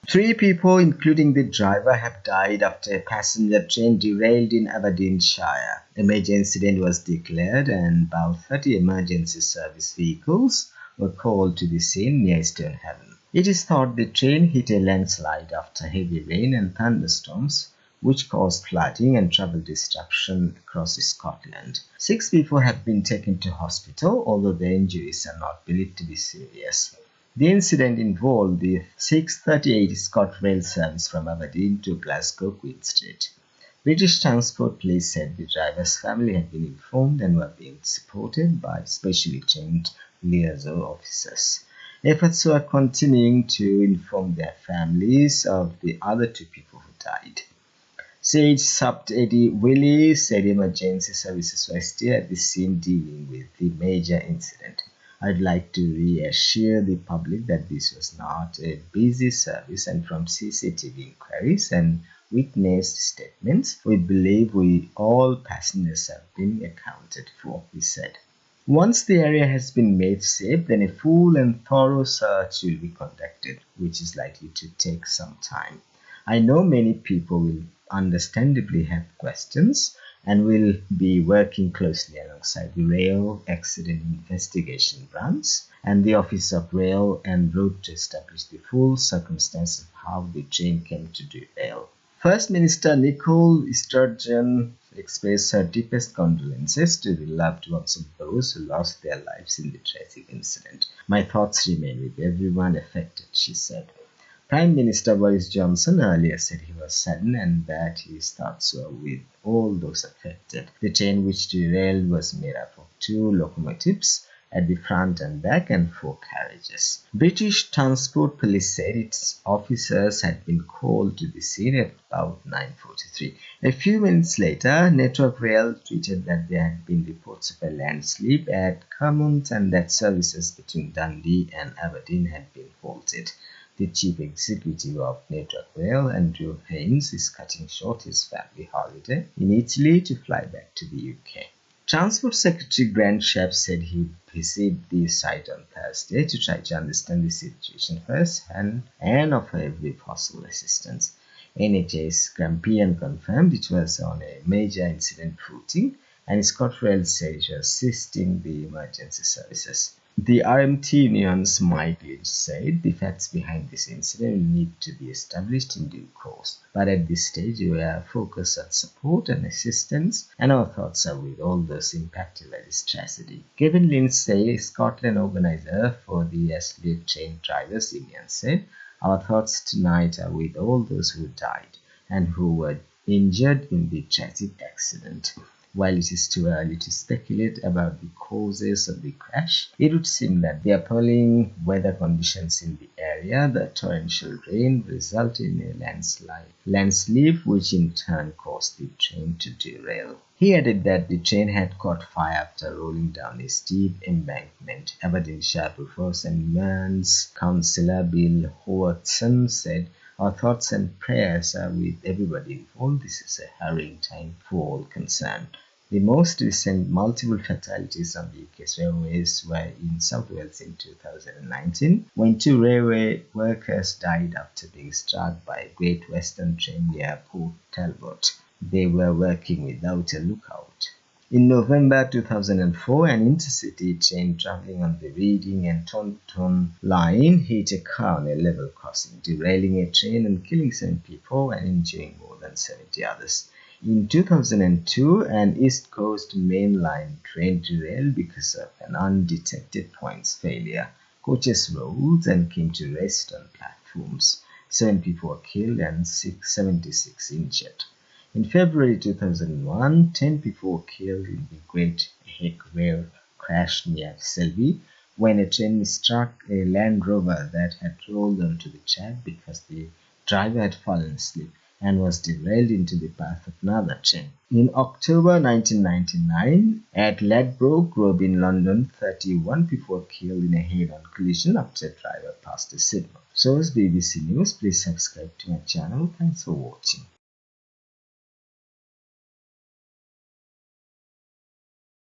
Three people, including the driver, have died after a passenger train derailed in Aberdeenshire. A major incident was declared, and about 30 emergency service vehicles were called to the scene near Stonehaven. It is thought the train hit a landslide after heavy rain and thunderstorms, which caused flooding and travel disruption across Scotland. 6 people have been taken to hospital, although their injuries are not believed to be serious. The incident involved the 6:38 ScotRail service from Aberdeen to Glasgow Queen Street. British Transport Police said the driver's family had been informed and were being supported by specially trained liaison officers. Efforts were continuing to inform their families of the other 2 people who died. Sage Sub Eddie Willie said emergency services were still at the scene dealing with the major incident. I'd like to reassure the public that this was not a busy service, and from CCTV inquiries and witness statements, we believe all passengers have been accounted for, he said. Once the area has been made safe, then a full and thorough search will be conducted, which is likely to take some time. I know many people will understandably have questions and will be working closely alongside the Rail Accident Investigation Branch and the Office of Rail and Road to establish the full circumstances of how the train came to derail. First Minister Nicole Sturgeon expressed her deepest condolences to the loved ones of those who lost their lives in the tragic incident. My thoughts remain with everyone affected, she said. Prime Minister Boris Johnson earlier said he was saddened and that his thoughts were with all those affected. The train which derailed was made up of 2 locomotives at the front and back and 4 carriages. British Transport Police said its officers had been called to the scene at about 9:43. A few minutes later, Network Rail tweeted that there had been reports of a landslip at Carmont and that services between Dundee and Aberdeen had been halted. The chief executive of Network Rail, Andrew Haines, is cutting short his family holiday in Italy to fly back to the UK. Transport Secretary Grant Shapps said he visited the site on Thursday to try to understand the situation firsthand and offer every possible assistance. NHS Grampian confirmed it was on a major incident footing, and ScotRail said it was assisting the emergency services. The RMT Union's Mike Lynch said the facts behind this incident need to be established in due course, but at this stage we are focused on support and assistance, and our thoughts are with all those impacted by this tragedy. Kevin Lindsay, Scotland organizer for the SLA Train Drivers Union, said, our thoughts tonight are with all those who died and who were injured in the tragic accident. While it is too early to speculate about the causes of the crash, it would seem that the appalling weather conditions in the area, the torrential rain, resulted in a landslip, which in turn caused the train to derail. He added that the train had caught fire after rolling down a steep embankment. Aberdeenshire Bufors and Mearns councillor Bill Howardson said, our thoughts and prayers are with everybody involved. This is a harrowing time for all concerned. The most recent multiple fatalities on the UK's railways were in South Wales in 2019, when 2 railway workers died after being struck by a Great Western train near Port Talbot. They were working without a lookout. In November 2004, an intercity train traveling on the Reading and Taunton line hit a car on a level crossing, derailing a train and killing 7 people and injuring more than 70 others. In 2002, an East Coast Main Line train derailed because of an undetected points failure. Coaches rolled and came to rest on platforms. 7 people were killed and 76 injured. In February 2001, 10 people were killed in the Great Heck Rail crash near Selby when a train struck a Land Rover that had rolled onto the track because the driver had fallen asleep and was derailed into the path of another train. In October 1999, at Ladbroke Grove in London, 31 people were killed in a head-on collision after a driver passed a signal. Source BBC News. Please subscribe to my channel. Thanks for watching.